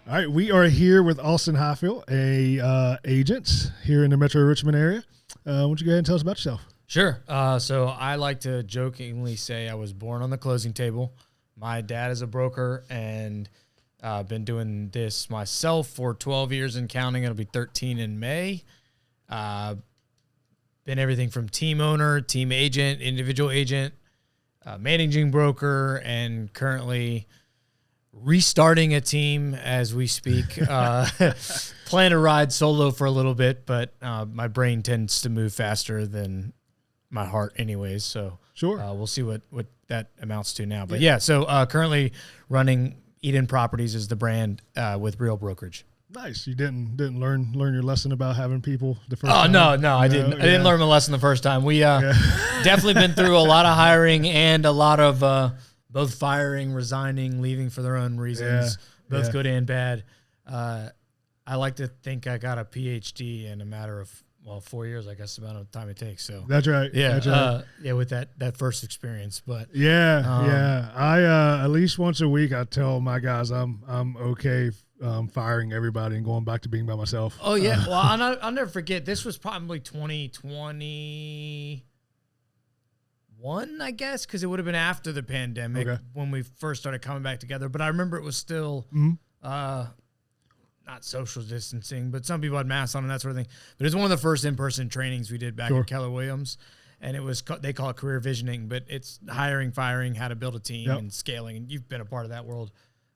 All right, we are here with Austin Highfield, a agent here in the Metro Richmond area. Why don't you go ahead and tell us about yourself? Sure. So I like to jokingly say I was born on the closing table. My dad is a broker, and I've been doing this myself for 12 years and counting. It'll be 13 in May. Been everything from team owner, team agent, individual agent, managing broker, and currently restarting a team as we speak. Plan to ride solo for a little bit, but my brain tends to move faster than my heart anyways. So sure, we'll see what that amounts to now. But so currently running Eden Properties is the brand with Real Brokerage. Nice. You didn't learn your lesson about having people the first time? No, I didn't. I didn't learn my lesson the first time. We definitely been through a lot of hiring and a lot of both firing, resigning, leaving for their own reasons, both good and bad. I like to think I got a PhD in a matter of 4 years, I guess, the amount of time it takes. So that's right. Yeah, that's right. With that first experience, but I at least once a week I tell my guys I'm okay firing everybody and going back to being by myself. Oh yeah, well I'll never forget. This was probably 2021, I guess, because it would have been after the pandemic when we first started coming back together. But I remember it was still not social distancing, but some people had masks on and that sort of thing. But it was one of the first in-person trainings we did back at Keller Williams, and it was they call it career visioning, but it's hiring, firing, how to build a team and scaling. And you've been a part of that world.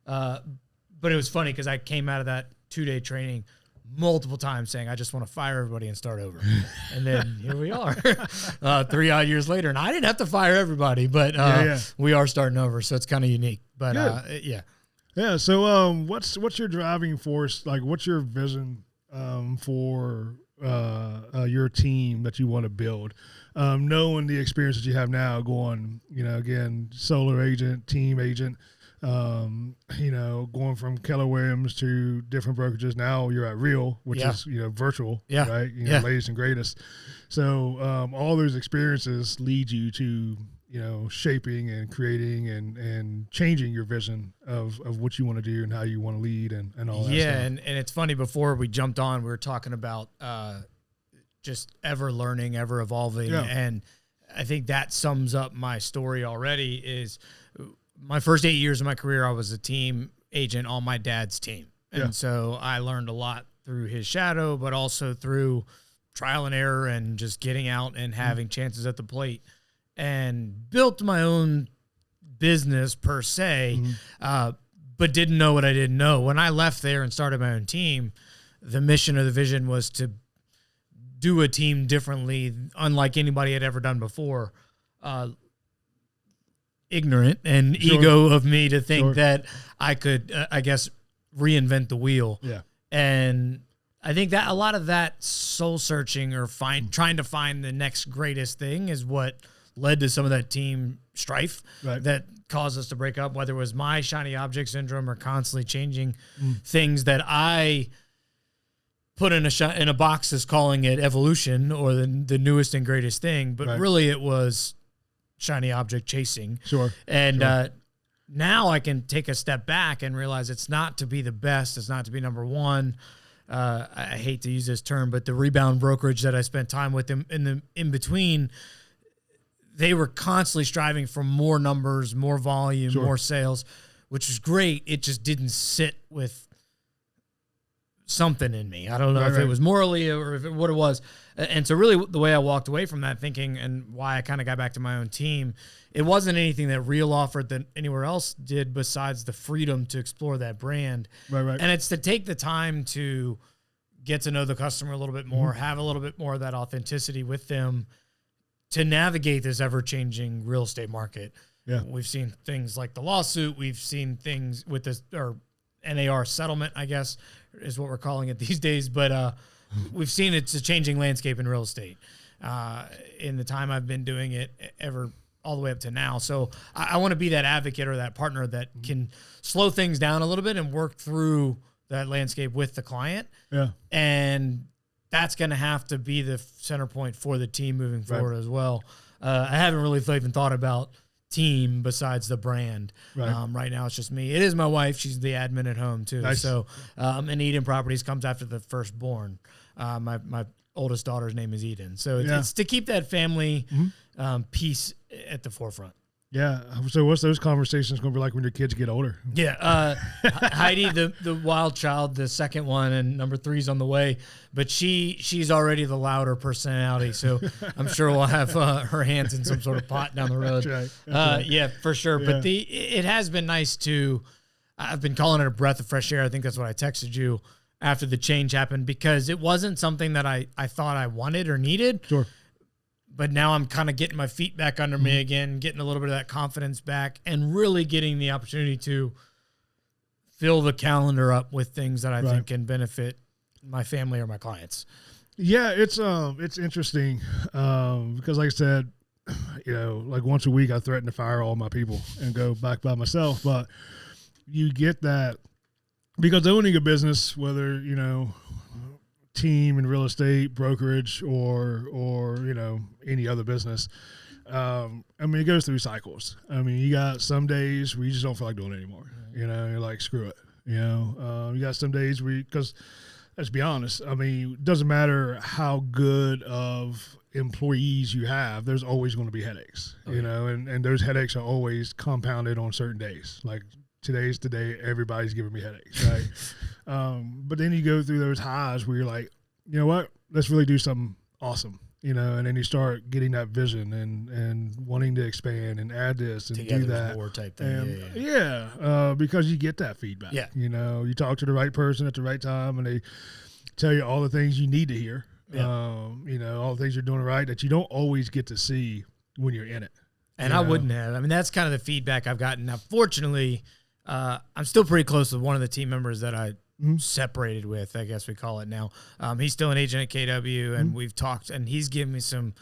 But it was funny because I came out of that 2-day training multiple times saying, I just want to fire everybody and start over. And then here we are 3 odd years later. And I didn't have to fire everybody, but we are starting over. So it's kind of unique. But Yeah. So what's your driving force? Like, what's your vision for your team that you want to build? Knowing the experience that you have now going, again, solo agent, team agent, going from Keller Williams to different brokerages. Now you're at Real, which is, virtual, right? Latest and greatest. So all those experiences lead you to, shaping and creating and changing your vision of what you want to do and how you want to lead and all that stuff. And it's funny, before we jumped on, we were talking about just ever learning, ever evolving. Yeah. And I think that sums up my story already. Is my first 8 years of my career, I was a team agent on my dad's team. And so I learned a lot through his shadow, but also through trial and error and just getting out and having chances at the plate, and built my own business per se, but didn't know what I didn't know. When I left there and started my own team, the mission or the vision was to do a team differently, unlike anybody had ever done before. Ignorant and ego of me to think that I could, reinvent the wheel. Yeah. And I think that a lot of that soul searching or trying to find the next greatest thing is what led to some of that team strife that caused us to break up, whether it was my shiny object syndrome or constantly changing things that I put in a box as calling it evolution or the newest and greatest thing. But really it was shiny object chasing. Sure. And now I can take a step back and realize it's not to be the best. It's not to be number one. I hate to use this term, but the rebound brokerage that I spent time with them in between, they were constantly striving for more numbers, more volume, more sales, which was great. It just didn't sit with something in me. I don't know if it was morally or what it was. And so really the way I walked away from that thinking and why I kind of got back to my own team, it wasn't anything that Real offered that anywhere else did besides the freedom to explore that brand. Right. And it's to take the time to get to know the customer a little bit more, have a little bit more of that authenticity with them to navigate this ever-changing real estate market. Yeah. We've seen things like the lawsuit. We've seen things with this, or NAR settlement, I guess, is what we're calling it these days. But we've seen it's a changing landscape in real estate in the time I've been doing it all the way up to now. So I want to be that advocate or that partner that can slow things down a little bit and work through that landscape with the client. Yeah. And that's going to have to be the center point for the team moving forward as well. I haven't really even thought about team besides the brand. Right now it's just me. It is my wife. She's the admin at home too. Nice. So, and Eden Properties comes after the firstborn. My oldest daughter's name is Eden. So it's to keep that family piece at the forefront. Yeah. So what's those conversations going to be like when your kids get older? Yeah. Heidi, the wild child, the second one, and number 3's on the way. But she's already the louder personality. So I'm sure we'll have her hands in some sort of pot down the road. That's right. Yeah, for sure. Yeah. But it has been nice to, I've been calling it a breath of fresh air. I think that's what I texted you after the change happened, because it wasn't something that I thought I wanted or needed. Sure. But now I'm kind of getting my feet back under me again, getting a little bit of that confidence back, and really getting the opportunity to fill the calendar up with things that I think can benefit my family or my clients. Yeah, it's interesting because, like I said, like once a week I threaten to fire all my people and go back by myself. But you get that because owning a business, whether team in real estate, brokerage, or any other business. It goes through cycles. You got some days where you just don't feel like doing it anymore. You're like, screw it. You got some days because let's be honest. It doesn't matter how good of employees you have. There's always going to be headaches. And those headaches are always compounded on certain days. Like today's the day everybody's giving me headaches, right? But then you go through those highs where you're like, you know what, let's really do something awesome, and then you start getting that vision and wanting to expand and add this and together do that. More type thing. Because you get that feedback. Yeah. You talk to the right person at the right time and they tell you all the things you need to hear. Yeah. All the things you're doing right that you don't always get to see when you're in it. And I wouldn't have. That's kind of the feedback I've gotten. Now, fortunately, I'm still pretty close with one of the team members that I separated with, I guess we call it now. He's still an agent at KW, and we've talked, and he's given me some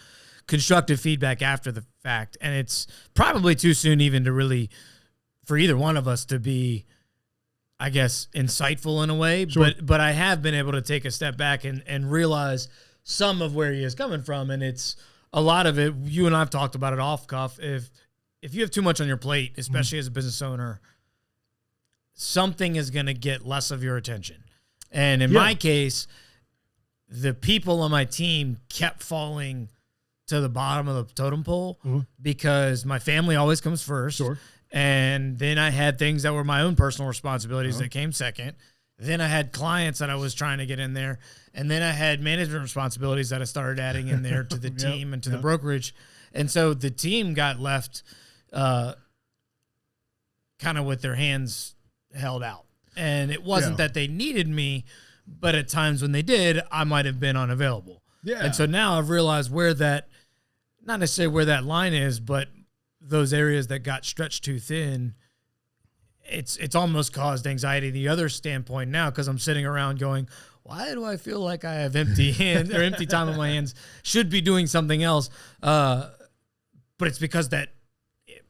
constructive feedback after the fact. And it's probably too soon even to really, for either one of us to be, I guess, insightful in a way. Sure. But I have been able to take a step back and realize some of where he is coming from. And it's a lot of it, you and I have talked about it off cuff. If you have too much on your plate, especially as a business owner, something is going to get less of your attention. And in my case, the people on my team kept falling to the bottom of the totem pole because my family always comes first. Sure. And then I had things that were my own personal responsibilities that came second. Then I had clients that I was trying to get in there. And then I had management responsibilities that I started adding in there to the team and to the brokerage. And so the team got left kind of with their hands held out. And it wasn't that they needed me, but at times when they did, I might have been unavailable. Yeah. And so now I've realized where that, not necessarily where that line is, but those areas that got stretched too thin, it's almost caused anxiety the other standpoint now, because I'm sitting around going, why do I feel like I have empty hands or empty time on my hands? Should be doing something else. But it's because that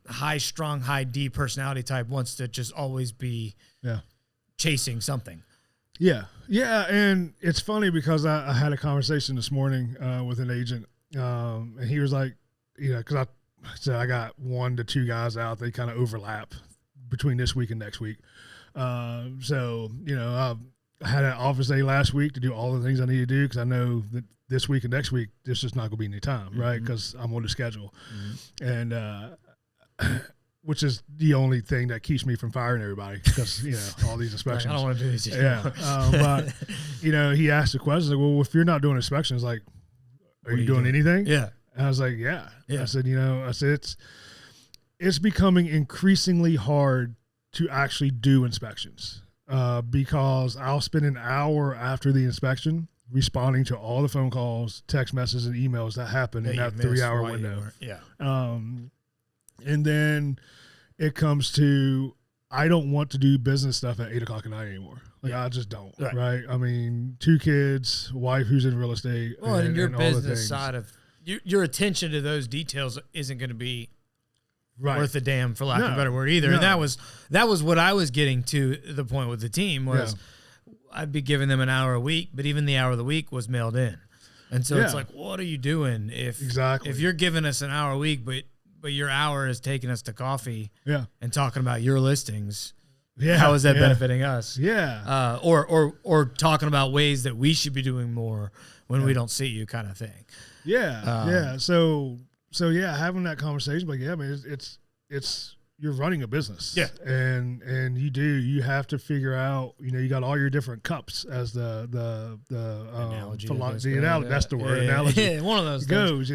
high-strung, high-D personality type wants to just always be chasing something. Yeah. Yeah, and it's funny because I had a conversation this morning with an agent, and he was like, because I said I got 1 to 2 guys out. They kind of overlap between this week and next week. I had an office day last week to do all the things I need to do because I know that this week and next week, there's just not going to be any time, right? Because I'm on the schedule. And which is the only thing that keeps me from firing everybody because, all these inspections. Like, I don't want to do these anymore. But, he asked the question, like, well, if you're not doing inspections, like, are you doing anything? Yeah. And I was like, yeah. I said, it's becoming increasingly hard to actually do inspections because I'll spend an hour after the inspection responding to all the phone calls, text messages, and emails that happen in that 3-hour window. And then it comes to, I don't want to do business stuff at 8:00 at night anymore. Like, I just don't, right? 2 kids, wife who's in real estate. Well, and your business side of your attention to those details isn't going to be worth a damn, for lack of a better word, either. And that was what I was getting to the point with the team was I'd be giving them an hour a week, but even the hour of the week was mailed in. And so it's like, what are you doing if you're giving us an hour a week, but but your hour is taking us to coffee yeah, and talking about your listings. Yeah. How is that benefiting us? Yeah. Or talking about ways that we should be doing more when we don't see you, kind of thing. Yeah. Yeah. So yeah, having that conversation, like, yeah, I mean, it's you're running a business. Yeah. And you have to figure out, you got all your different cups as the analogy. That's the word. Analogy. Yeah, one of those goes,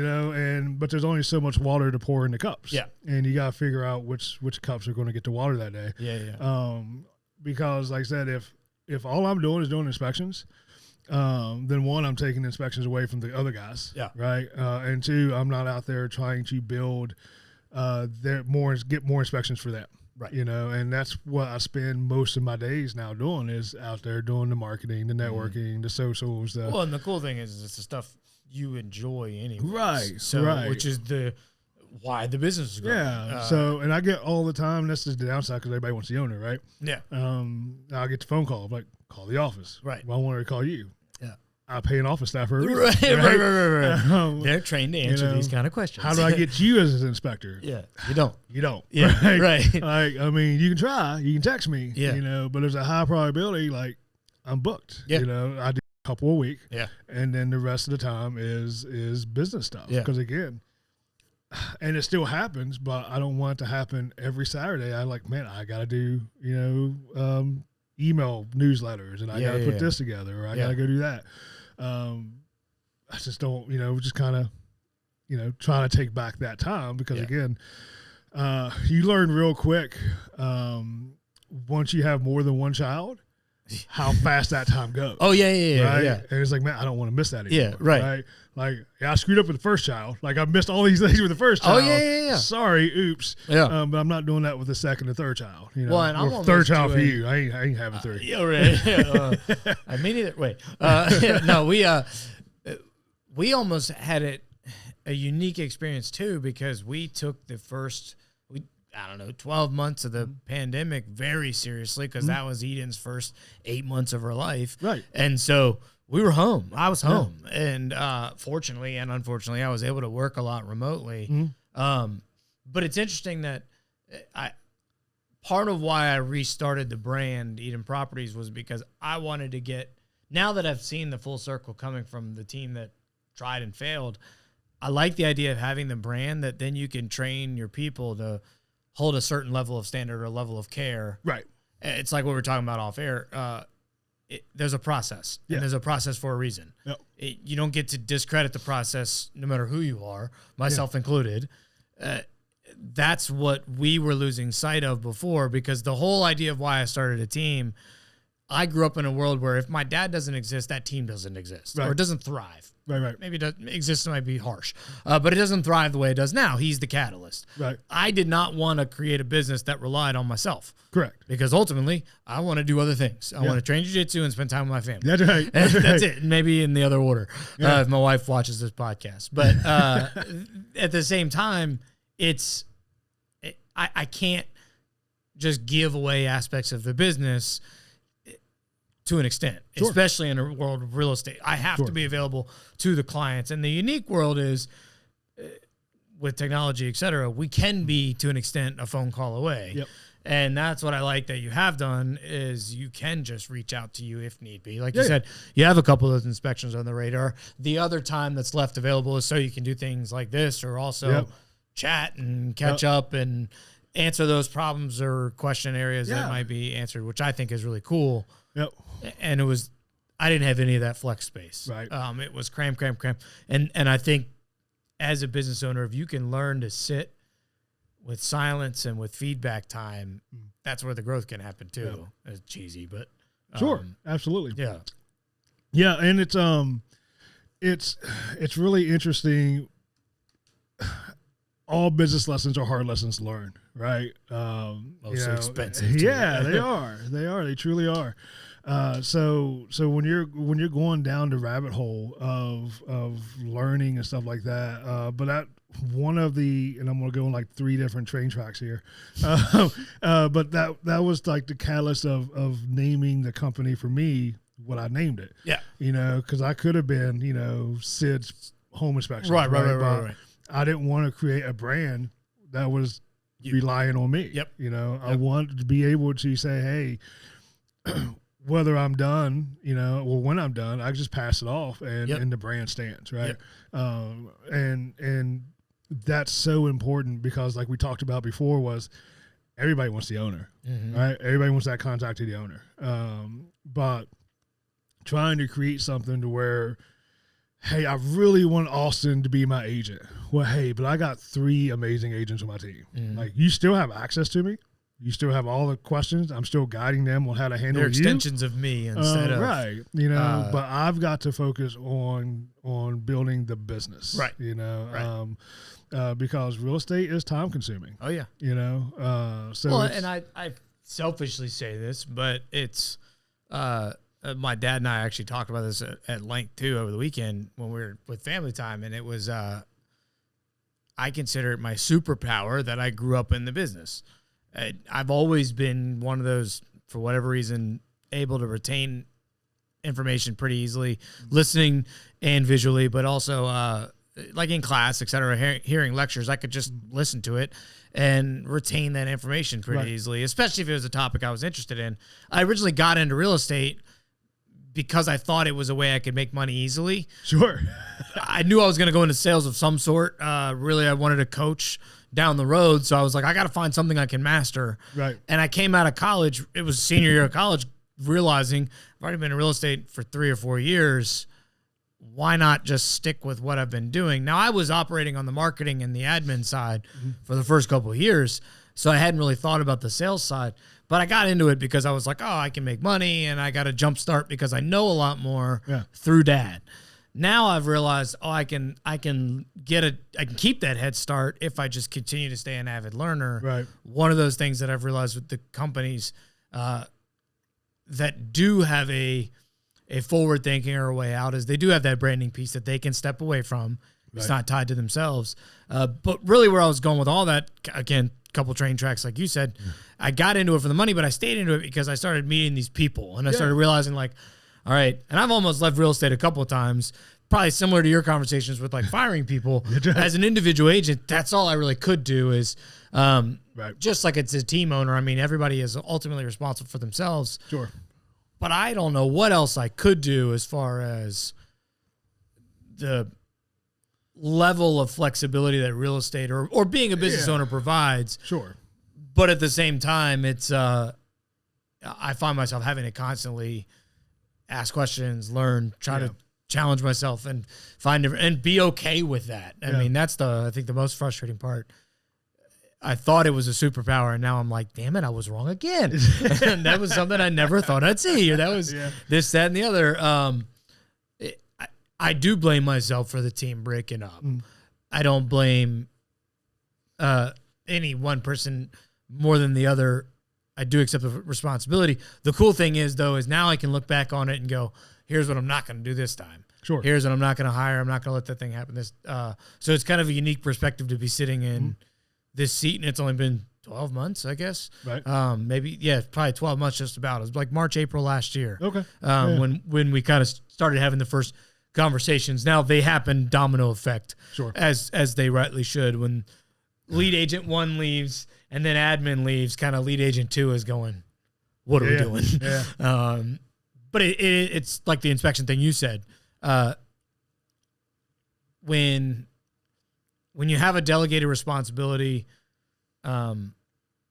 but there's only so much water to pour in the cups. Yeah. And you got to figure out which cups are going to get the water that day. Yeah. Because like I said, if all I'm doing is doing inspections, then one, I'm taking inspections away from the other guys. Yeah. Right. And two, I'm not out there trying to build get more inspections for them. Right. And that's what I spend most of my days now doing, is out there doing the marketing, the networking, the socials. Well, and the cool thing is it's the stuff you enjoy anyway. Right. So, right. which is why the business is growing. Yeah. And I get all the time, this is the downside because everybody wants the owner, right? Yeah. I'll get the phone call, like, call the office. Right. Well, I want to call you. Yeah. I pay an office staff for a reason. Right. They're trained to answer these kind of questions. How do I get you as an inspector? Yeah. You don't. Yeah. Right. Like, I mean, you can try. You can text me. Yeah. But there's a high probability, like, I'm booked. Yeah. I do a couple a week. Yeah. And then the rest of the time is business stuff. Yeah. Because, again, and it still happens, but I don't want it to happen every Saturday. I I got to do, email newsletters, and I got to put this together, or I got to go do that. I just don't, just kind of, trying to take back that time because again, you learn real quick, once you have more than one child, how fast that time goes. Oh yeah. Right? Yeah. And it's like, man, I don't want to miss that anymore. Yeah. Right. Like, I screwed up with the first child. Like, I missed all these things with the first child. Oh yeah. Sorry, oops. Yeah. But I'm not doing that with the second and third child. Well, and I'm third child for you. I ain't having three. Yeah, right. I mean, either wait. No, we almost had a unique experience too, because we took the first 12 months of the pandemic very seriously, because that was Eden's first 8 months of her life. Right. And so we were home. I was home. Yeah. And fortunately and unfortunately, I was able to work a lot remotely. But it's interesting that part of why I restarted the brand Eden Properties was because I wanted to get, now that I've seen the full circle coming from the team that tried and failed, I like the idea of having the brand that then you can train your people to hold a certain level of standard or level of care. Right. It's like what we were talking about off air. There's a process, and there's a process for a reason. Yep. You don't get to discredit the process, no matter who you are, myself included. That's what we were losing sight of before, because the whole idea of why I started a team, I grew up in a world where if my dad doesn't exist, that team doesn't exist, or it doesn't thrive. Right. Maybe it doesn't exist, might be harsh, but it doesn't thrive the way it does now. He's the catalyst. Right. I did not want to create a business that relied on myself. Correct. Because ultimately, I want to do other things. I want to train jiu-jitsu and spend time with my family. That's right. That's it. Maybe in the other order, if my wife watches this podcast. But at the same time, I can't just give away aspects of the business to an extent, especially in a world of real estate. I have to be available to the clients. And the unique world is, with technology, et cetera, we can be, to an extent, a phone call away. Yep. And that's what I like that you have done, is you can just reach out to you if need be. Like you said, you have a couple of those inspections on the radar. The other time that's left available is so you can do things like this, or also chat and catch up and answer those problems or question areas that might be answered, which I think is really cool. Yep. And I didn't have any of that flex space. Right. It was cram. And I think as a business owner, if you can learn to sit with silence and with feedback time, that's where the growth can happen too. Yeah. It's cheesy, but absolutely. Yeah. Yeah. And it's really interesting. All business lessons are hard lessons to learn, right? Mostly expensive. Too. Yeah, they are. They truly are. So when you're going down the rabbit hole of learning and stuff like that, but that one of the, and I'm gonna go on like 3 different train tracks here, but that was like the catalyst of naming the company for me what I named it. Yeah, because I could have been Sid's Home Inspection. Right. I didn't want to create a brand that was relying on me. Yep. You know, I wanted to be able to say, hey, whether I'm done, you know, or when I'm done, I just pass it off and the brand stands, right? And that's so important because like we talked about before was everybody wants the owner, right? Everybody wants that contact to the owner. But trying to create something to where, hey, I really want Austin to be my agent. Well, hey, but I got 3 amazing agents on my team. Like, you still have access to me. You still have all the questions. I'm still guiding them on how to handle They're extensions of me instead of right. You know, but I've got to focus on building the business. Right. You know, because real estate is time consuming. Oh yeah. You know, so well, and I selfishly say this, but it's my dad and I actually talked about this at length too over the weekend when we were with family time, and it was I consider it my superpower that I grew up in the business. I've always been one of those, for whatever reason, able to retain information pretty easily, listening and visually, but also like in class, et cetera, hearing lectures, I could just listen to it and retain that information pretty easily, especially if it was a topic I was interested in. I originally got into real estate because I thought it was a way I could make money easily. Sure. I knew I was going to go into sales of some sort. Really, I wanted to coach down the road. So I was like, I got to find something I can master. Right. And I came out of college. It was senior year of college, realizing I've already been in real estate for 3 or 4 years. Why not just stick with what I've been doing? Now, I was operating on the marketing and the admin side for the first couple of years, so I hadn't really thought about the sales side. But I got into it because I was like, oh, I can make money, and I got a jump start because I know a lot more through Dad. Now I've realized, I can keep that head start if I just continue to stay an avid learner. Right. One of those things that I've realized with the companies that do have a forward thinking or a way out is they do have that branding piece that they can step away from. It's not tied to themselves. But really where I was going with all that, again, couple train tracks, like you said, I got into it for the money, but I stayed into it because I started meeting these people and I started realizing like, all right. And I've almost left real estate a couple of times, probably similar to your conversations with like firing people. As an individual agent, that's all I really could do is just like it's a team owner. I mean, everybody is ultimately responsible for themselves. Sure. But I don't know what else I could do as far as the level of flexibility that real estate or being a business owner provides. Sure. But at the same time, it's I find myself having to constantly ask questions, learn, try to challenge myself and find different, and be okay with that. I mean, that's I think the most frustrating part. I thought it was a superpower, and now I'm like, damn it, I was wrong again. And that was something I never thought I'd see. Or that was this, that, and the other. I do blame myself for the team breaking up. I don't blame any one person more than the other. I do accept the responsibility. The cool thing is, though, is now I can look back on it and go, here's what I'm not going to do this time. Sure. Here's what I'm not going to hire. I'm not going to let that thing happen. So it's kind of a unique perspective to be sitting in this seat, and it's only been 12 months, I guess. Right. Maybe, probably 12 months just about. It was like March, April last year. Okay. When we kind of started having the first conversations. Now they happen domino effect. Sure. As they rightly should. When lead agent 1 leaves and then admin leaves, kind of lead agent 2 is going, what are we doing? Yeah. But it's like the inspection thing you said. When you have a delegated responsibility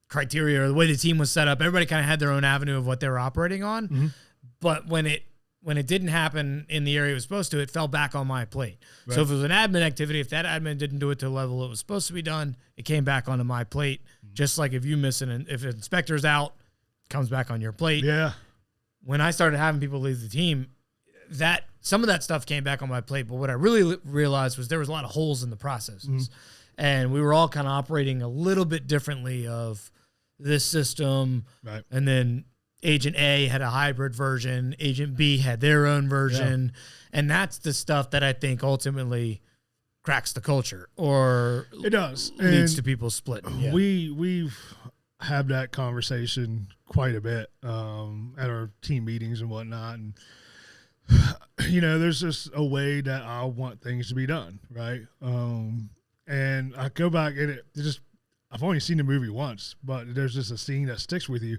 criteria, or the way the team was set up, everybody kind of had their own avenue of what they were operating on. But when it didn't happen in the area it was supposed to, it fell back on my plate. Right. So if it was an admin activity, if that admin didn't do it to the level it was supposed to be done, it came back onto my plate. Just like if you miss if an inspector's out, it comes back on your plate. Yeah. When I started having people leave the team, some of that stuff came back on my plate. But what I really realized was there was a lot of holes in the processes. And we were all kind of operating a little bit differently of this system. Right. And then Agent A had a hybrid version. Agent B had their own version. Yeah. And that's the stuff that I think ultimately cracks the culture, or it does, leads to people splitting. Yeah. We've had that conversation quite a bit at our team meetings and whatnot. And, there's just a way that I want things to be done. Right. And I go back and I've only seen the movie once, but there's just a scene that sticks with you,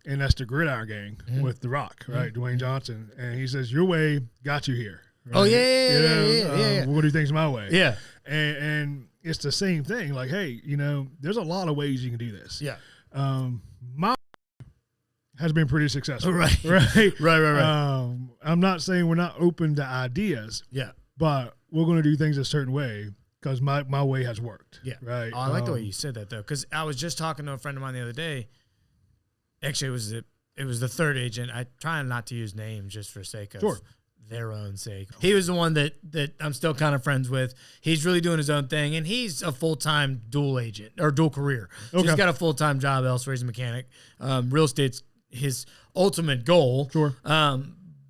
and that's the Gridiron Gang with The Rock, right? Dwayne Johnson. And he says, your way got you here. Right? Oh, yeah. We're going to do things my way. Yeah. And it's the same thing. Like, hey, there's a lot of ways you can do this. Yeah. My has been pretty successful. Right. Right. I'm not saying we're not open to ideas. Yeah. But we're going to do things a certain way because my way has worked. Yeah. Right. Oh, I like the way you said that, though, because I was just talking to a friend of mine the other day. Actually, it was the third agent. I try not to use names just for sake of their own sake. He was the one that I'm still kind of friends with. He's really doing his own thing, and he's a full-time dual agent or dual career. So he's got a full-time job elsewhere. He's a mechanic. Real estate's his ultimate goal. Sure.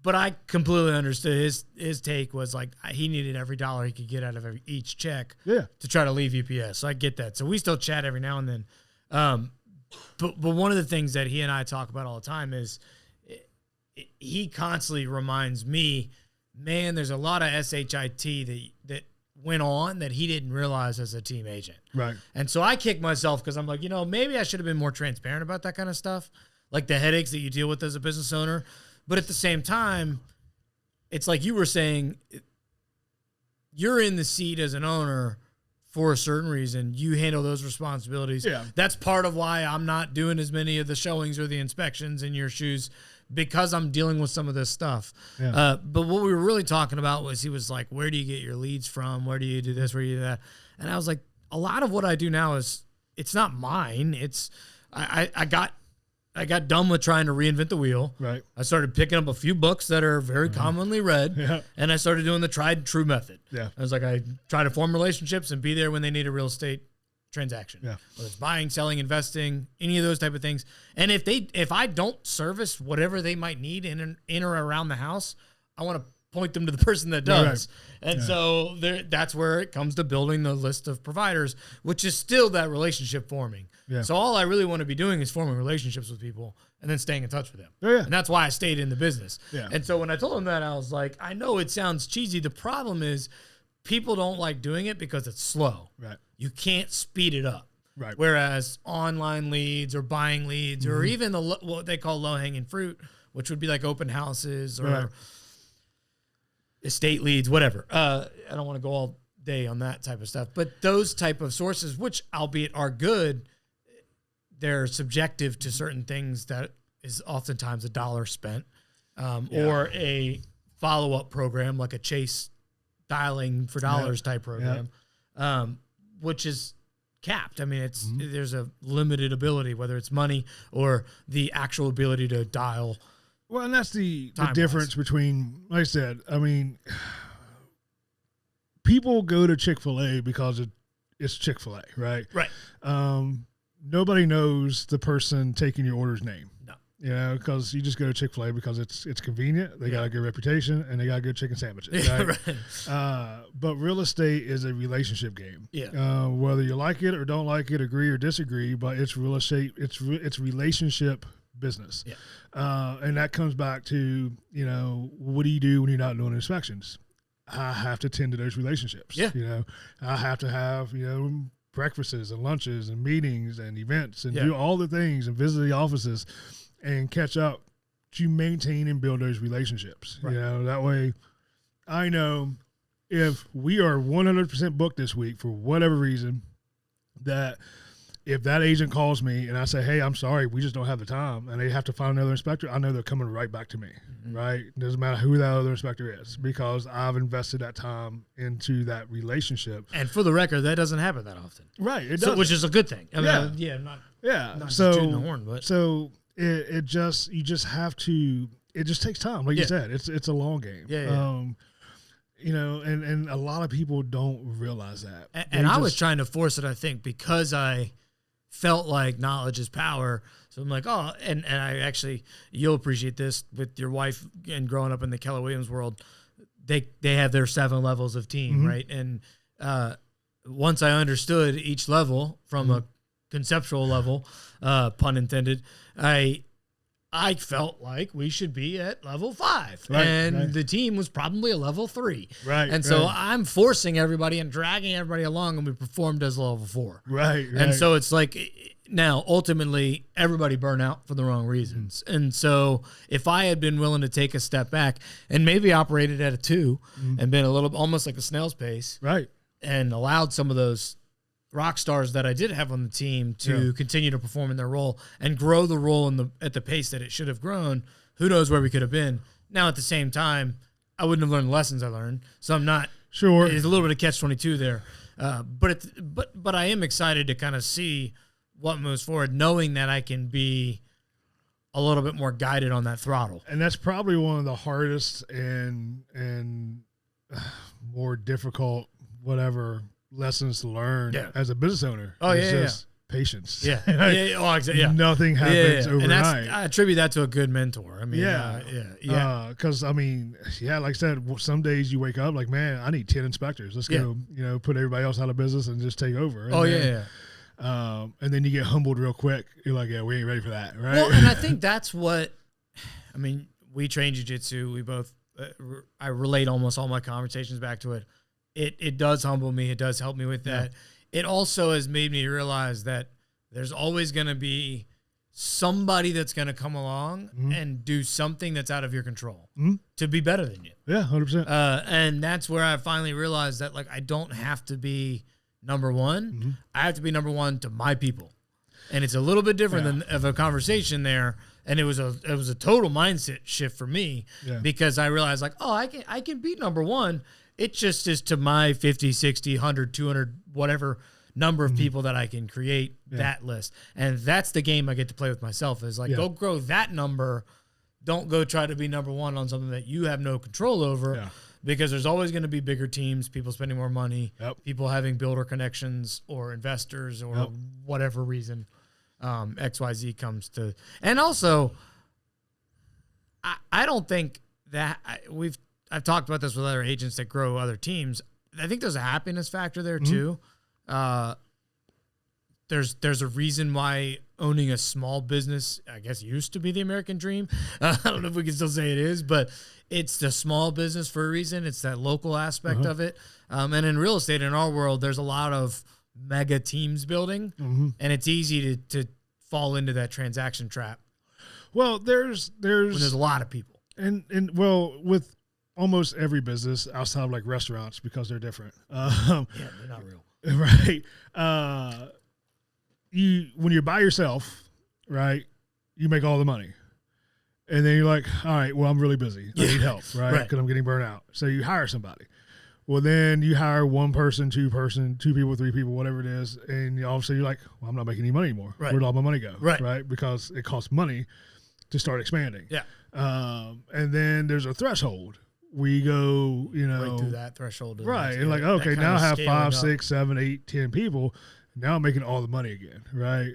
But I completely understood his take was like he needed every dollar he could get out of each check to try to leave UPS. So I get that. So we still chat every now and then. But one of the things that he and I talk about all the time is he constantly reminds me, man, there's a lot of SHIT that went on that he didn't realize as a team agent. Right. And so I kick myself because I'm like, maybe I should have been more transparent about that kind of stuff, like the headaches that you deal with as a business owner. But at the same time, it's like you were saying, you're in the seat as an owner for a certain reason. You handle those responsibilities. Yeah. That's part of why I'm not doing as many of the showings or the inspections in your shoes, because I'm dealing with some of this stuff. Yeah. But what we were really talking about was he was like, where do you get your leads from? Where do you do this? Where do you do that? And I was like, a lot of what I do now it's not mine. It's I got done with trying to reinvent the wheel. Right. I started picking up a few books that are very commonly read, and I started doing the tried and true method. Yeah. I was like, I try to form relationships and be there when they need a real estate transaction. Yeah. Whether it's buying, selling, investing, any of those type of things. And if I don't service whatever they might need in or around the house, I want to point them to the person that does. Right. And so that's where it comes to building the list of providers, which is still that relationship forming. Yeah. So all I really want to be doing is forming relationships with people and then staying in touch with them. Yeah. And that's why I stayed in the business. Yeah. And so when I told him that, I was like, I know it sounds cheesy. The problem is people don't like doing it because it's slow. Right. You can't speed it up. Right. Whereas online leads or buying leads or even what they call low-hanging fruit, which would be like open houses or estate leads, whatever. I don't want to go all day on that type of stuff. But those type of sources, which albeit are good, they're subjective to certain things that is oftentimes $1 spent or a follow-up program like a Chase dialing for dollars type program, which is capped. I mean, there's a limited ability, whether it's money or the actual ability to dial. Well, and that's the difference between, like I said, I mean, people go to Chick-fil-A because it's Chick-fil-A, right? Right. Nobody knows the person taking your order's name. No. Because you just go to Chick-fil-A because it's convenient. They got a good reputation and they got good chicken sandwiches. Right? Right. But real estate is a relationship game. Yeah. Whether you like it or don't like it, agree or disagree, but it's real estate. It's relationship business. Yeah. And that comes back to, what do you do when you're not doing inspections? I have to tend to those relationships. Yeah. I have to have, breakfasts and lunches and meetings and events and do all the things and visit the offices and catch up to maintain and build those relationships. Right. That way I know if we are 100% booked this week for whatever reason, that if that agent calls me and I say, hey, I'm sorry, we just don't have the time, and they have to find another inspector, I know they're coming right back to me, right? Doesn't matter who that other inspector is, because I've invested that time into that relationship. And for the record, that doesn't happen that often. Right. It doesn't. Which is a good thing. I mean, not tooting the horn, but. So you just have to, it just takes time. Like you said, it's a long game. Yeah. And a lot of people don't realize that. And I was trying to force it, I think, because I felt like knowledge is power. So I'm like, and I actually, you'll appreciate this with your wife and growing up in the Keller Williams world. They have their 7 levels of team, right? And once I understood each level from a conceptual level, pun intended, I I felt like we should be at level 5, and the team was probably a level 3. Right. And so I'm forcing everybody and dragging everybody along, and we performed as level 4. Right. And so it's like, now ultimately everybody burned out for the wrong reasons. And so if I had been willing to take a step back and maybe operated at a 2 and been a little almost like a snail's pace, right, and allowed some of those rock stars that I did have on the team to continue to perform in their role and grow the role at the pace that it should have grown, who knows where we could have been. Now, at the same time, I wouldn't have learned the lessons I learned. So I'm not sure. There's a little bit of catch-22 there. But I am excited to kind of see what moves forward, knowing that I can be a little bit more guided on that throttle. And that's probably one of the hardest and more difficult, whatever, lessons to learn as a business owner. Oh, it's just patience. Yeah. Oh, exactly. Yeah. Nothing happens overnight. And I attribute that to a good mentor. I mean, because like I said, some days you wake up like, man, I need 10 inspectors. Let's go, put everybody else out of business and just take over. And and then you get humbled real quick. You're like, yeah, we ain't ready for that, right? Well, and I think that's what, I mean, we train jiu-jitsu. We both, I relate almost all my conversations back to it. It does humble me. It does help me with that. It also has made me realize that there's always going to be somebody that's going to come along and do something that's out of your control to be better than you. Yeah, 100%. And that's where I finally realized that, like, I don't have to be number one. I have to be number one to my people. And it's a little bit different than of a conversation there. And it was a total mindset shift for me because I realized, like, oh, I can beat number one. It just is to my 50, 60, 100, 200, whatever number of people that I can create that list. And that's the game I get to play with myself is like, go grow that number. Don't go try to be number one on something that you have no control over because there's always going to be bigger teams, people spending more money, people having builder connections or investors or whatever reason XYZ comes to. And also, I don't think that I've talked about this with other agents that grow other teams. I think there's a happiness factor there too. There's a reason why owning a small business, I guess, used to be the American dream. I don't know if we can still say it is, but it's the small business for a reason. It's that local aspect of it. And in real estate, in our world, there's a lot of mega teams building, and it's easy to fall into that transaction trap. Well, there's when there's a lot of people, and with almost every business outside of like restaurants because they're different. They're not real, right? When you're by yourself, right, you make all the money, and then you're like, all right, well, I'm really busy. I need help, right? Because I'm getting burnt out. So you hire somebody. Well, then you hire one person, two people, three people, whatever it is, and obviously you're like, well, I'm not making any money anymore. Right. Where'd all my money go? Right. Because it costs money to start expanding. Yeah. And then there's a threshold. We go, right through that threshold. Right. And like, okay, now I have 5, 6, 7, 8, 10 people. Now I'm making all the money again. Right.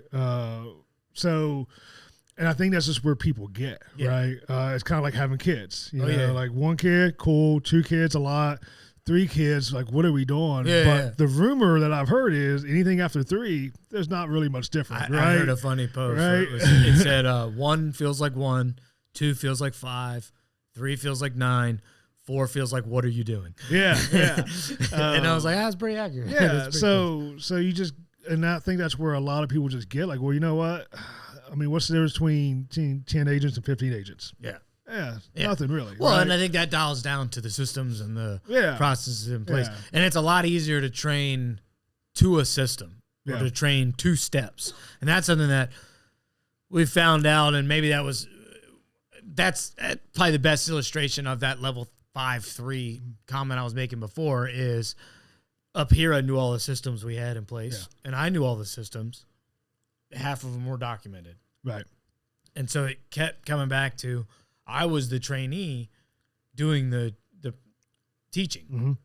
And I think that's just where people get, right? It's kind of like having kids, like one kid, cool, 2 kids, a lot, 3 kids, like, what are we doing? But the rumor that I've heard is anything after 3, there's not really much different, right? I heard a funny post. Right? It said 1 feels like 1, 2 feels like 5, 3 feels like 9, 4 feels like, what are you doing? Yeah. And I was like, that's pretty accurate. Yeah. So you just, and I think that's where a lot of people just get like, well, you know what? I mean, what's the difference between 10 agents and 15 agents? Yeah. Yeah, nothing really. Well, right? And I think that dials down to the systems and the processes in place. Yeah. And it's a lot easier to train to a system or to train 2 steps. And that's something that we found out, and maybe that's probably the best illustration of that level 5-3 comment I was making before is up here I knew all the systems we had in place, and I knew all the systems. Half of them were documented. Right. And so it kept coming back to I was the trainee doing the teaching.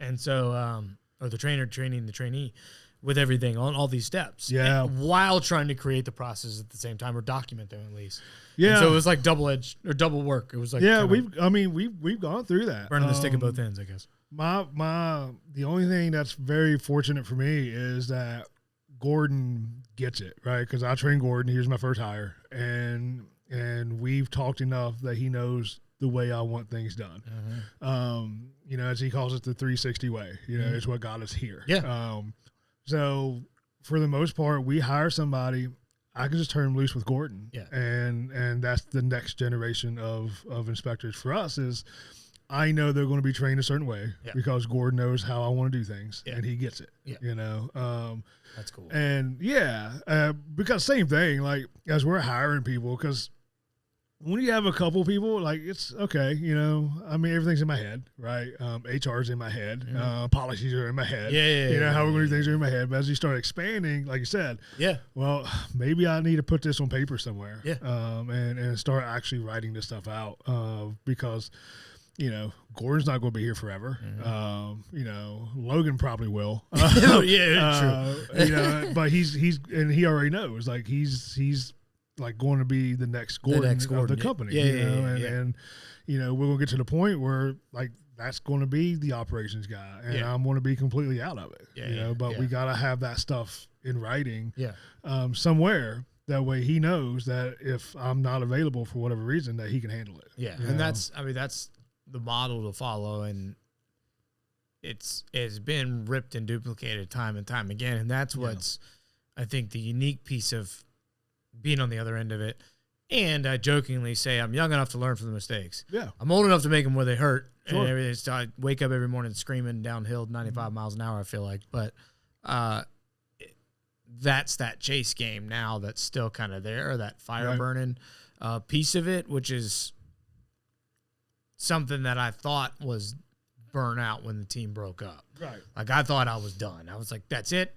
And so, or the trainer training the trainee with everything on all these steps. Yeah. While trying to create the process at the same time or document them at least. Yeah. And so it was like double edged or double work. It was like, we've gone through that. Burning the stick at both ends, I guess. The only thing that's very fortunate for me is that Gordon gets it, right? Because I trained Gordon. He was my first hire. And and we've talked enough that he knows the way I want things done. You know, as he calls it, the 360 way, you know, is what got us here. Yeah. So for the most part, we hire somebody, I can just turn them loose with Gordon. Yeah. And that's the next generation of inspectors for us is I know they're going to be trained a certain way because Gordon knows how I want to do things and he gets it, you know? That's cool. And because same thing, like as we're hiring people, because when you have a couple people, like it's okay, you know, I mean, everything's in my head, right? HR's in my head, policies are in my head, you know, how we're going to do things are in my head. But as you start expanding, like you said, well, maybe I need to put this on paper somewhere, and start actually writing this stuff out, because, you know, Gordon's not going to be here forever. You know, Logan probably will. True. You know, but he already knows, like he's like going to be the next Gordon of the company. And you know, we're going to get to the point where like that's going to be the operations guy, and I'm going to be completely out of it. You know, but we got to have that stuff in writing somewhere. That way he knows that if I'm not available for whatever reason, that he can handle it. And that's the model to follow, and it's been ripped and duplicated time and time again, and that's what's I think the unique piece of being on the other end of it. And I jokingly say I'm young enough to learn from the mistakes. I'm old enough to make them where they hurt and everything. So I wake up every morning screaming downhill 95 miles an hour, I feel like, but that's that chase game now that's still kind of there, that fire burning piece of it, which is something that I thought was burnout when the team broke up. Like I thought I was done. I was like, that's it.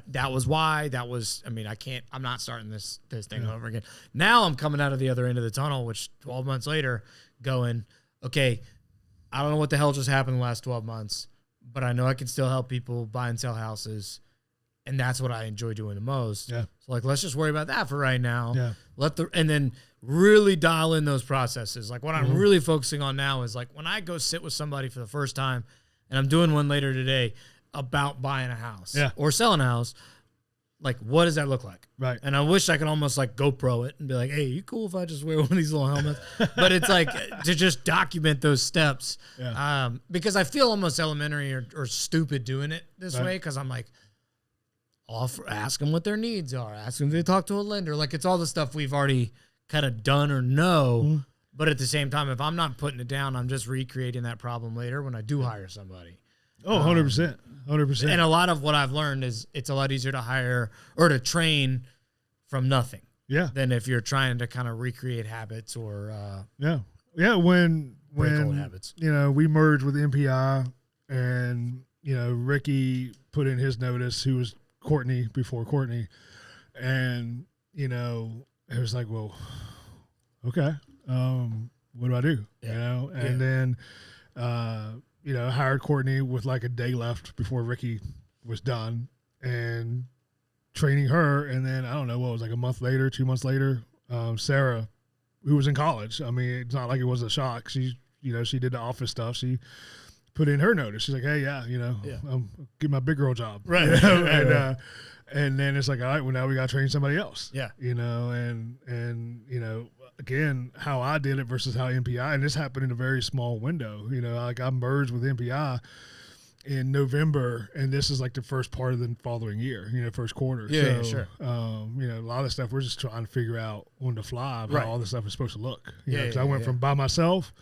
That was why. That was, I mean, I'm not starting this thing over again. Now I'm coming out of the other end of the tunnel, which 12 months later going, okay, I don't know what the hell just happened the last 12 months, but I know I can still help people buy and sell houses. And that's what I enjoy doing the most. So like, let's just worry about that for right now. And then really dial in those processes. Like what I'm really focusing on now is like when I go sit with somebody for the first time, and I'm doing one later today about buying a house or selling a house, like what does that look like? And I wish I could almost like GoPro it and be like, hey, you cool if I just wear one of these little helmets? But it's like to just document those steps, because I feel almost elementary or stupid doing it this way, because I'm like, ask them what their needs are, ask them if they talk to a lender. Like it's all the stuff we've already kind of done or know, but at the same time, if I'm not putting it down, I'm just recreating that problem later when I do hire somebody. 100%. And a lot of what I've learned is it's a lot easier to hire or to train from nothing than if you're trying to kind of recreate habits or when old habits. You know, we merged with MPI, and you know, Ricky put in his notice, who was Courtney before Courtney, and you know, it was like, well, okay, what do I do? You know, and then you know, hired Courtney with like a day left before Ricky was done, and training her. And then I don't know what was, like a month later, 2 months later, Sarah, who was in college. I mean, it's not like it was a shock. She, you know, she did the office stuff. She put in her notice. She's like, hey, you know, get my big girl job. You know? And then it's like, all right, well, now we got to train somebody else. You know, and, you know, again, how I did it versus how MPI, and this happened in a very small window. You know, like I merged with MPI in November, and this is like the first part of the following year, you know, first quarter. You know, a lot of stuff we're just trying to figure out on the fly how all this stuff is supposed to look. You know, because I went from by myself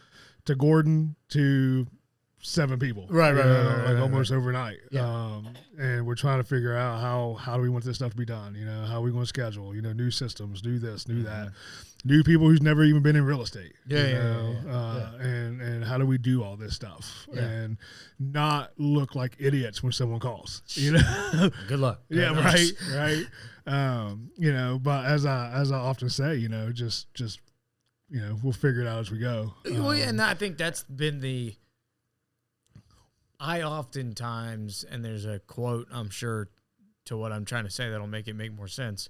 to Gordon to 7 people, almost overnight. And we're trying to figure out how do we want this stuff to be done? You know, how are we going to schedule? You know, new systems, do this, do that. New people who's never even been in real estate. And how do we do all this stuff and not look like idiots when someone calls? You know, good luck. Right. You know, but as I often say, you know, just you know, we'll figure it out as we go. And I think that's been I oftentimes, and there's a quote, I'm sure, to what I'm trying to say that'll make it make more sense.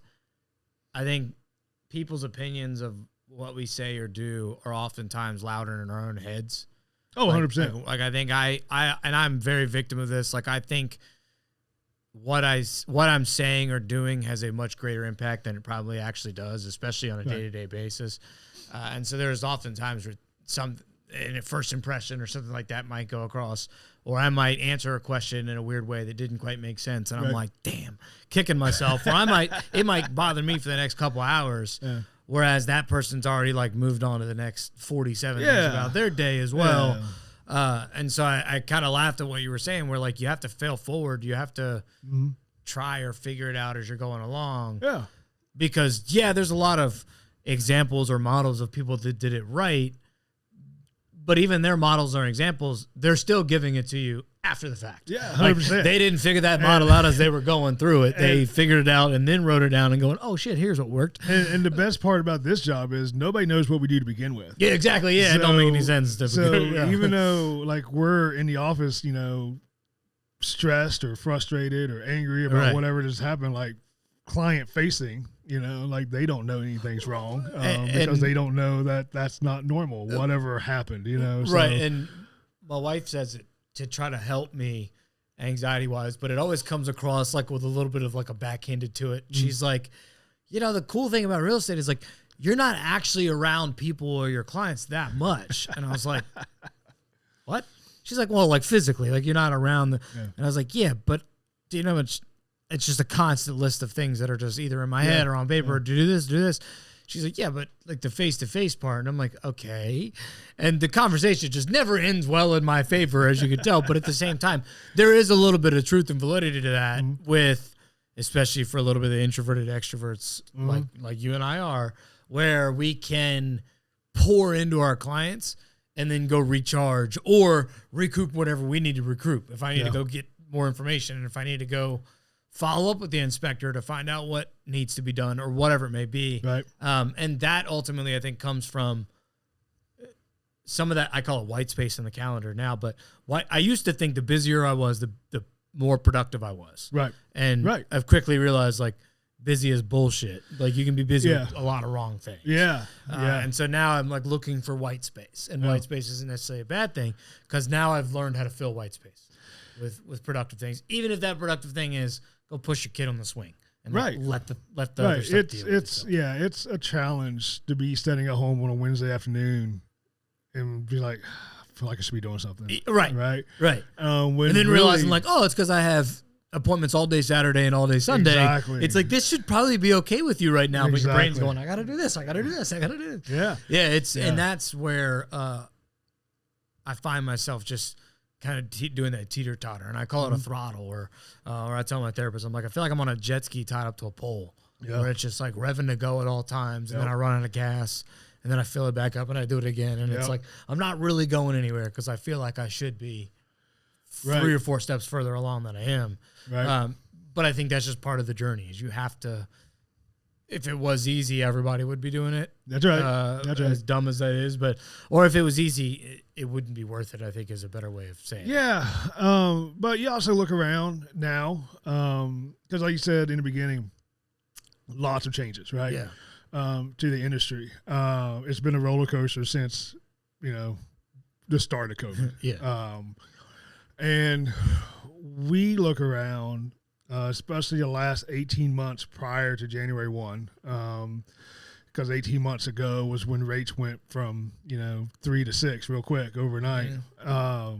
I think people's opinions of what we say or do are oftentimes louder in our own heads. 100%. Like I think and I'm very victim of this. Like I think what I'm saying or doing has a much greater impact than it probably actually does, especially on a day-to-day basis. And so there's often times where in a first impression or something like that might go across, or I might answer a question in a weird way that didn't quite make sense. And I'm like, damn, kicking myself. Or it might bother me for the next couple hours. Yeah. Whereas that person's already like moved on to the next 47 things about their day as well. Yeah. And so I kind of laughed at what you were saying, where like you have to fail forward. You have to try or figure it out as you're going along. Yeah. Because there's a lot of examples or models of people that did it right. But even their models or examples, they're still giving it to you after the fact. Yeah, 100%. Like, they didn't figure that model out as they were going through it. They figured it out and then wrote it down and going, oh, shit, here's what worked. And the best part about this job is nobody knows what we do to begin with. Yeah, exactly. Yeah, so, it don't make any sense. Even though, like, we're in the office, you know, stressed or frustrated or angry about whatever just happened, like, client-facing, you know, like they don't know anything's wrong because they don't know that that's not normal, whatever happened, you know. So. Right, and my wife says it to try to help me anxiety-wise, but it always comes across like with a little bit of like a backhanded to it. She's like, you know, the cool thing about real estate is like you're not actually around people or your clients that much. And I was like, what? She's like, well, like physically, like you're not around. And I was like, yeah, but do you know it's just a constant list of things that are just either in my head or on paper. Do this. She's like, yeah, but like the face-to-face part. And I'm like, okay. And the conversation just never ends well in my favor, as you can tell. But at the same time, there is a little bit of truth and validity to that with, especially for a little bit of the introverted extroverts like you and I are, where we can pour into our clients and then go recharge or recoup whatever we need to recoup. If I need to go get more information and if I need to go follow up with the inspector to find out what needs to be done or whatever it may be. Right. And that ultimately, I think, comes from some of that. I call it white space in the calendar now, but I used to think the busier I was, the more productive I was. Right. And I've quickly realized, like, busy is bullshit. Like, you can be busy with a lot of wrong things. Yeah. And so now I'm, like, looking for white space. And white space isn't necessarily a bad thing because now I've learned how to fill white space with productive things, even if that productive thing is go push your kid on the swing and let the other stuff deal with itself. It's a challenge to be standing at home on a Wednesday afternoon and be like, I feel like I should be doing something. Right. And then realizing like, oh, it's because I have appointments all day Saturday and all day Sunday. Exactly. It's like, this should probably be okay with you right now, but your brain's going, I got to do this. I got to do this. Yeah. Yeah. And that's where I find myself just kind of doing that teeter-totter, and I call it a throttle, or I tell my therapist, I'm like, I feel like I'm on a jet ski tied up to a pole, where it's just like revving to go at all times, and then I run out of gas, and then I fill it back up, and I do it again, and it's like I'm not really going anywhere because I feel like I should be 3 or 4 steps further along than I am. Right. But I think that's just part of the journey. Is you have to. If it was easy, everybody would be doing it. That's right. That's right. As dumb as that is, or if it was easy, it wouldn't be worth it, I think is a better way of saying it. Yeah. But you also look around now, because like you said in the beginning, lots of changes, right? Yeah. To the industry. It's been a roller coaster since, the start of COVID. Yeah. And we look around, especially the last 18 months prior to January 1, because 18 months ago was when rates went from, 3 to 6 real quick overnight. Yeah.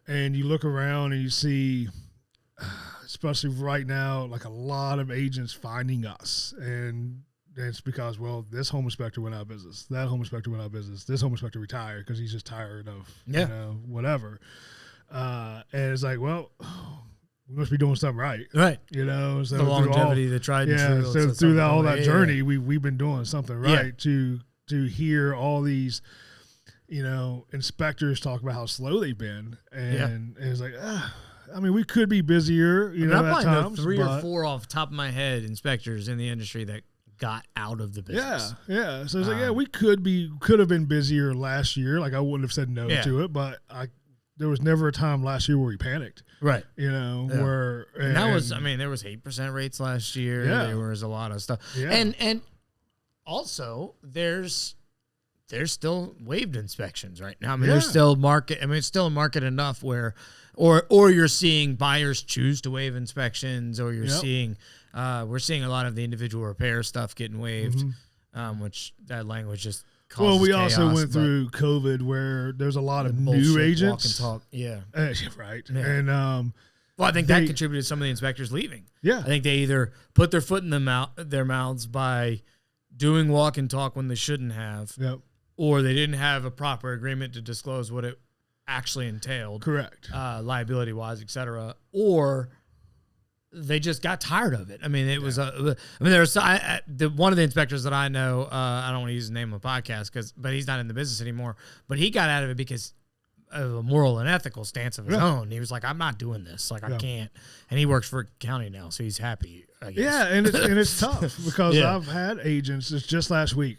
And you look around and you see, especially right now, like a lot of agents finding us. And it's because, well, this home inspector went out of business. That home inspector went out of business. This home inspector retired because he's just tired of, whatever. And it's like, well, we must be doing something right. Right. So the longevity, the tried and true. So through all that journey, we've been doing something right to hear all these, inspectors talk about how slow they've been. And it's like, we could be busier, I'm at times. 3 or 4 off the top of my head inspectors in the industry that got out of the business. Yeah. So it's like, we could have been busier last year. Like I wouldn't have said no to it, but there was never a time last year where we panicked. Right. Where and that was, there was 8% rates last year. Yeah. There was a lot of stuff. Yeah. And also there's there's still waived inspections right now. I mean, there's still market. I mean, it's still a market enough where, or you're seeing buyers choose to waive inspections, or you're seeing, we're seeing a lot of the individual repair stuff getting waived, which that language just causes Well, we chaos, also went through COVID where there's a lot of new agents. Walk and talk. Right. Yeah. And, well, I think that contributed to some of the inspectors leaving. Yeah. I think they either put their foot in their mouths by doing walk and talk when they shouldn't have. Yep. Or they didn't have a proper agreement to disclose what it actually entailed. Correct. Liability-wise, et cetera. Or they just got tired of it. I mean, it was one of the inspectors that I know, I don't want to use his name on the podcast, but he's not in the business anymore, but he got out of it because of a moral and ethical stance of his own. He was like, I'm not doing this. Like, I can't. And he works for a county now, so he's happy, I guess. Yeah, and it's tough because I've had agents, it's just last week,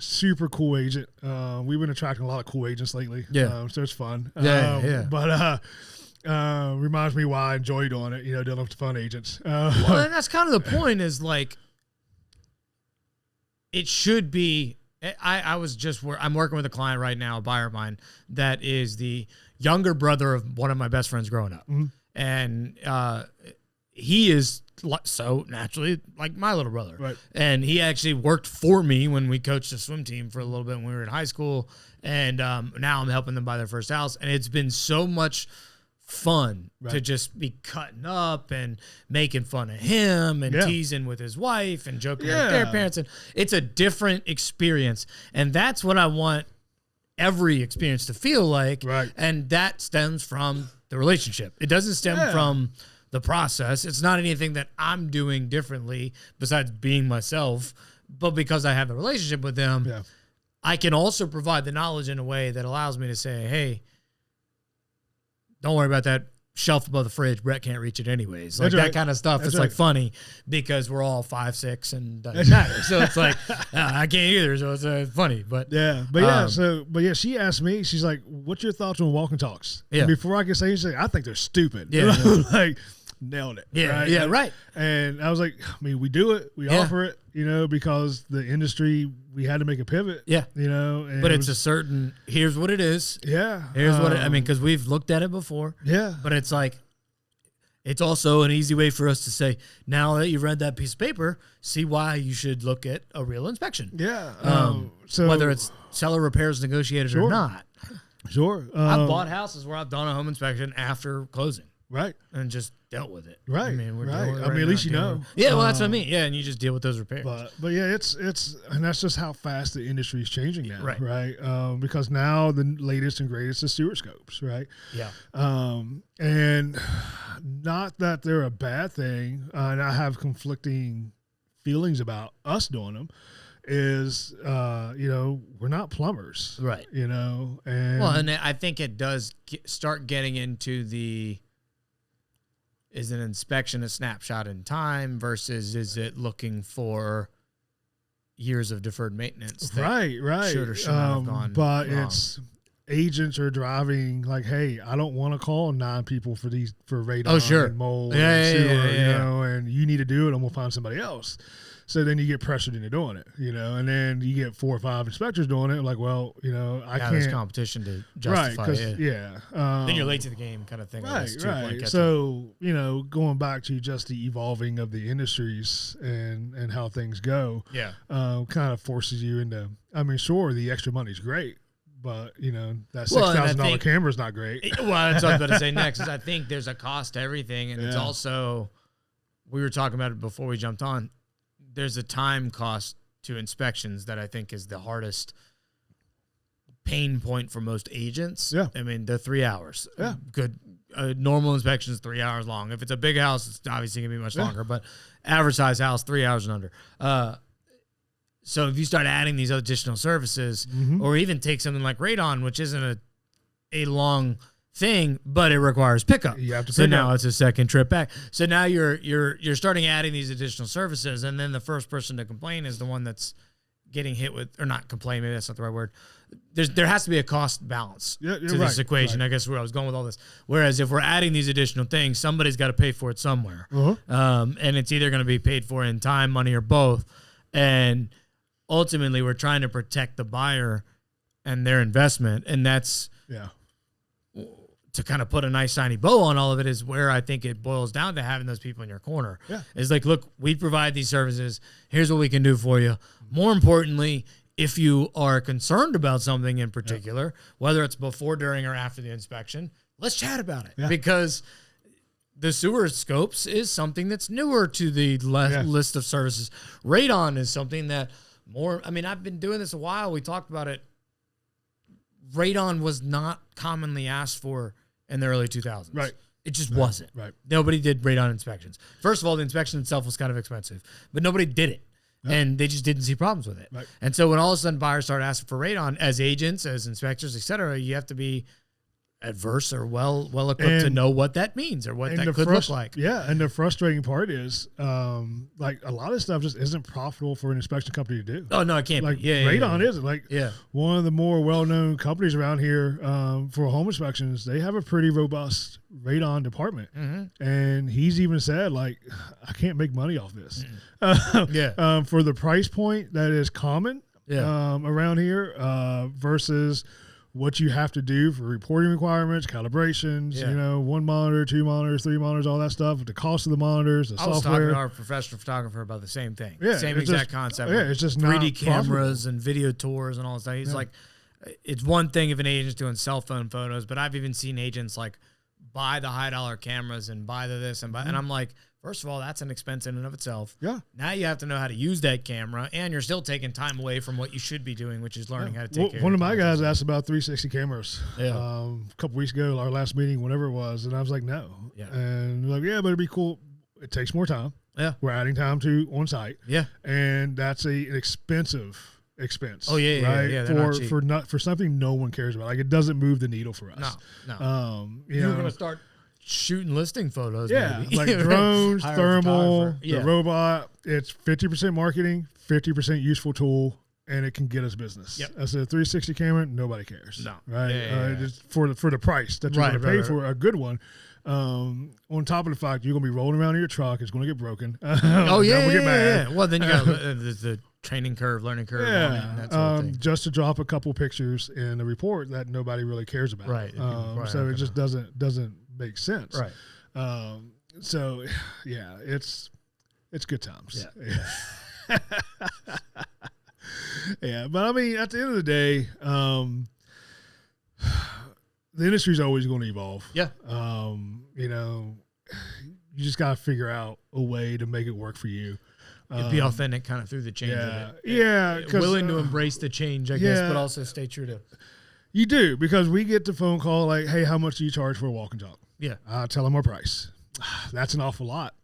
super cool agent. We've been attracting a lot of cool agents lately. Yeah. So it's fun. But reminds me why I enjoy doing it, dealing with fun agents. Well, and that's kind of the point is like, it should be, I'm working with a client right now, a buyer of mine, that is the younger brother of one of my best friends growing up. Mm-hmm. And he is so naturally like my little brother. Right. And he actually worked for me when we coached a swim team for a little bit when we were in high school. And now I'm helping them buy their first house. And it's been so much fun to just be cutting up and making fun of him and teasing with his wife and joking with their parents. And it's a different experience. And that's what I want every experience to feel like. Right. And that stems from the relationship. It doesn't stem from the process. It's not anything that I'm doing differently besides being myself, but because I have the relationship with them, I can also provide the knowledge in a way that allows me to say, hey, don't worry about that shelf above the fridge. Brett can't reach it anyways. Like that kind of stuff. It's like funny because we're all 5'6" and doesn't matter. So it's like, I can't either. So it's funny, but she asked me, she's like, what's your thoughts on walk and talks? Yeah. And before I can say anything, I think they're stupid. Yeah. Like, nailed it. Yeah. Right? Yeah. Right. And I was like, I mean, we do it, we offer it, because the industry, we had to make a pivot. Yeah. And but it's a certain, here's what it is. Yeah. Here's what because we've looked at it before. Yeah. But it's like, it's also an easy way for us to say, now that you've read that piece of paper, see why you should look at a real inspection. Yeah. So whether it's seller repairs negotiated or not. Sure. I've bought houses where I've done a home inspection after closing. Right. And just dealt with it. Right. I mean, we're right. I mean, at least you know. Yeah, well, that's what I mean. Yeah, and you just deal with those repairs. But yeah, it's and that's just how fast the industry is changing now. Right. Because now the latest and greatest is sewer scopes. Right. Yeah. And not that they're a bad thing, and I have conflicting feelings about us doing them. Is we're not plumbers, right? And and I think it does start getting into is an inspection a snapshot in time versus is it looking for years of deferred maintenance? Right. Should or should not have gone but wrong. It's agents are driving like, hey, I don't want to call 9 people for radon and mold and sewer, and you need to do it, and we'll find somebody else. So then you get pressured into doing it, and then you get 4 or 5 inspectors doing it. Like, well, I can't. There's competition to justify it. Yeah. Then you're late to the game kind of thing. Right. So, going back to just the evolving of the industries and how things go, kind of forces you into, I mean, sure, the extra money's great, but, that $6,000 camera is not great. Well, that's what I was going to say next is I think there's a cost to everything. And it's also, we were talking about it before we jumped on, there's a time cost to inspections that I think is the hardest pain point for most agents. Yeah. I mean, they're 3 hours. Yeah. Good. Normal inspection is 3 hours long. If it's a big house, it's obviously going to be much longer, but average size house, 3 hours and under. So if you start adding these additional services or even take something like radon, which isn't a long thing, but it requires pickup. You have to so now it's a second trip back. So now you're starting adding these additional services, and then the first person to complain is the one that's getting hit with, or not complain, maybe that's not the right word. There has to be a cost balance to this equation. I guess where I was going with all this. Whereas if we're adding these additional things, somebody's got to pay for it somewhere. And it's either going to be paid for in time, money, or both. And ultimately we're trying to protect the buyer and their investment. And that's to kind of put a nice shiny bow on all of it is where I think it boils down to having those people in your corner. Yeah. It's like, look, we provide these services. Here's what we can do for you. More importantly, if you are concerned about something in particular, whether it's before, during, or after the inspection, let's chat about it because the sewer scopes is something that's newer to the list of services. Radon is something that I've been doing this a while. We talked about it. Radon was not commonly asked for in the early 2000s. Right. It just wasn't. Right. Nobody did radon inspections. First of all, the inspection itself was kind of expensive, but nobody did it. Yep. And they just didn't see problems with it. Right. And so when all of a sudden buyers started asking for radon, as agents, as inspectors, et cetera, you have to be adverse or well equipped to know what that means or what that could look like. Yeah, and the frustrating part is, like a lot of stuff just isn't profitable for an inspection company to do. Oh no, it can't like be. Radon isn't. Like one of the more well-known companies around here for home inspections, they have a pretty robust radon department, and he's even said like, I can't make money off this. For the price point that is common around here versus what you have to do for reporting requirements, calibrations, 1 monitor, 2 monitors, 3 monitors, all that stuff, the cost of the monitors, the software. I was talking to our professional photographer about the same thing. Yeah, same exact concept. Yeah, it's just 3D cameras and video tours and all that stuff. He's like, it's one thing if an agent's doing cell phone photos, but I've even seen agents like buy the high dollar cameras and buy the this and buy, and I'm like, first of all, that's an expense in and of itself. Yeah. Now you have to know how to use that camera, and you're still taking time away from what you should be doing, which is learning how to take care of one of my guys asked about 360 cameras a couple weeks ago, our last meeting, whatever it was, and I was like, no. Yeah. And like, but it'd be cool. It takes more time. Yeah. We're adding time to on site. Yeah. And that's an expensive expense. Oh yeah, right? Yeah. For something no one cares about. Like it doesn't move the needle for us. No. You're gonna start shooting listing photos. Yeah, maybe. Like drones, thermal, the robot. It's 50% marketing, 50% useful tool, and it can get us business. Yep. As a 360 camera, nobody cares. No, right? Just for the price that you're going to pay for a good one. On top of the fact you're going to be rolling around in your truck, it's going to get broken. Yeah. Well, then you got the training curve, learning curve. That sort of thing. Just to drop a couple pictures in a report that nobody really cares about. Right. So it just doesn't make sense. Right. So yeah, it's good times. Yeah. Yeah. But I mean, at the end of the day, the industry's always going to evolve. Yeah. You just got to figure out a way to make it work for you. Be authentic kind of through the change of it. Yeah. Willing to embrace the change, I guess, but also stay true to. You do, because we get the phone call like, hey, how much do you charge for a walk and talk? Yeah. I tell them our price. That's an awful lot.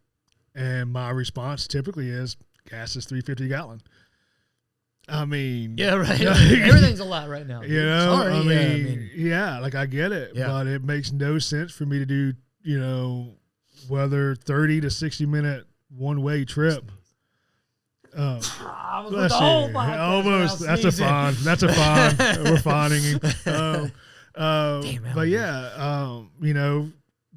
And my response typically is gas is $3.50 a gallon. I mean, yeah, right. Everything's a lot right now. Sorry. I mean, like I get it, but it makes no sense for me to do, whether 30 to 60 minute one-way trip. Almost. That's a fawn. We're fawning. But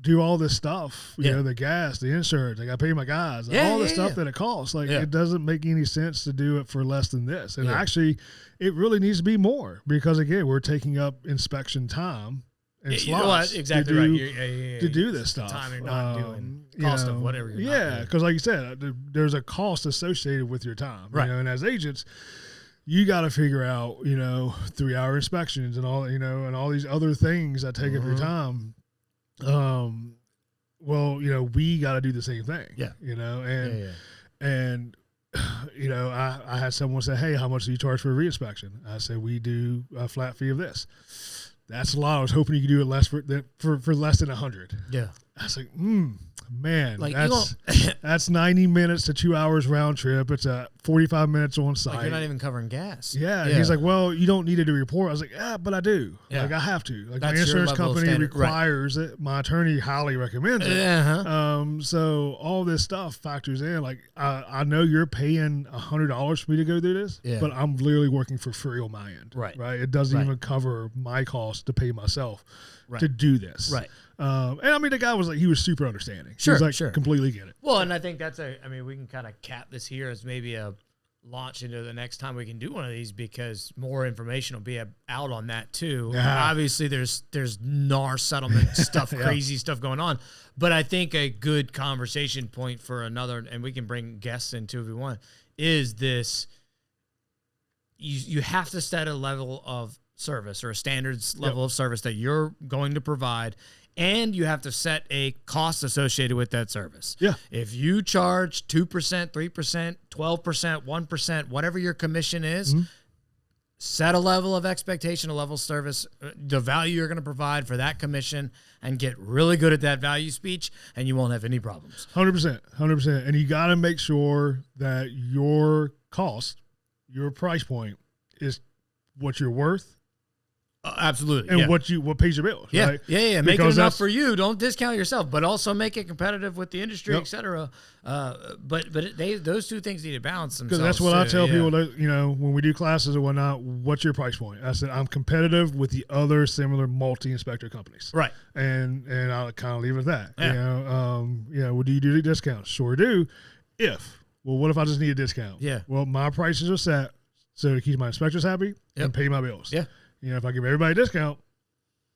do all this stuff, the gas, the insurance, I got to pay my guys, all the stuff that it costs. Like it doesn't make any sense to do it for less than this. And actually it really needs to be more because again, we're taking up inspection time and slots to do this stuff. Time you're not doing cost of whatever you're not doing. Because like you said, there's a cost associated with your time. Right. And as agents, you got to figure out, 3-hour inspections and all, and all these other things that take up your time. We got to do the same thing. Yeah. And I had someone say, hey, how much do you charge for a reinspection? I said, we do a flat fee of this. That's a lot. I was hoping you could do it less for less than 100. Yeah. I was like, man, like that's 90 minutes to 2 hours round trip. It's 45 minutes on site. Like you're not even covering gas. Yeah. He's like, well, you don't need to do a report. I was like, but I do. Yeah. Like I have to. Like that's my insurance company requires it. My attorney highly recommends it. So all this stuff factors in. Like I know you're paying $100 for me to go do this, but I'm literally working for free on my end. Right. It doesn't even cover my cost to pay myself to do this. Right. And I mean, the guy was like, he was super understanding. He was like, completely get it. Well, and I think we can kind of cap this here as maybe launch into the next time we can do one of these, because more information will be out on that too. Yeah. Obviously there's NAR settlement stuff, crazy stuff going on, but I think a good conversation point for another, and we can bring guests in too if we want, is this: you have to set a level of service or a standards level of service that you're going to provide, and you have to set a cost associated with that service. Yeah. If you charge 2%, 3%, 12%, 1%, whatever your commission is, set a level of expectation, a level of service, the value you're going to provide for that commission, and get really good at that value speech, and you won't have any problems. 100%. And you got to make sure that your cost, your price point, is what you're worth. Absolutely. And what pays your bills, right? Yeah. Make it enough for you. Don't discount yourself, but also make it competitive with the industry, et cetera. But those two things need to balance themselves. Because that's what I tell people, that, when we do classes or whatnot, what's your price point? I said, I'm competitive with the other similar multi-inspector companies. Right. And I'll kind of leave it at that. Yeah. Well, do you do the discounts? Sure do. What if I just need a discount? Yeah. Well, my prices are set so to keep my inspectors happy and pay my bills. Yeah. If I give everybody a discount,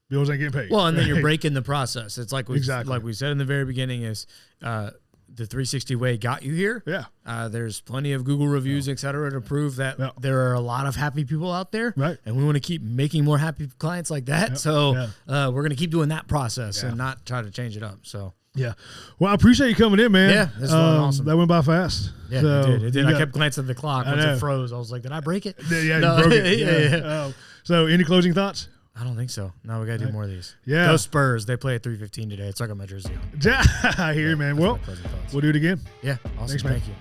bills ain't getting paid. Well, and then you're breaking the process. It's like we said in the very beginning, is the 360 way got you here. Yeah. There's plenty of Google reviews, et cetera, to prove that there are a lot of happy people out there. Right. And we want to keep making more happy clients like that. So we're going to keep doing that process and not try to change it up. So. Yeah. Well, I appreciate you coming in, man. Yeah, this was awesome. That went by fast. Yeah, it did. I kept glancing at the clock once it froze. I was like, did I break it? Yeah, you broke it. Yeah. So, any closing thoughts? I don't think so. No, we got to do more of these. Yeah. Go Spurs. They play at 3:15 today. It's like on my jersey. I hear you, man. Well, we'll do it again. Yeah. Awesome. Thanks, man. Thank you.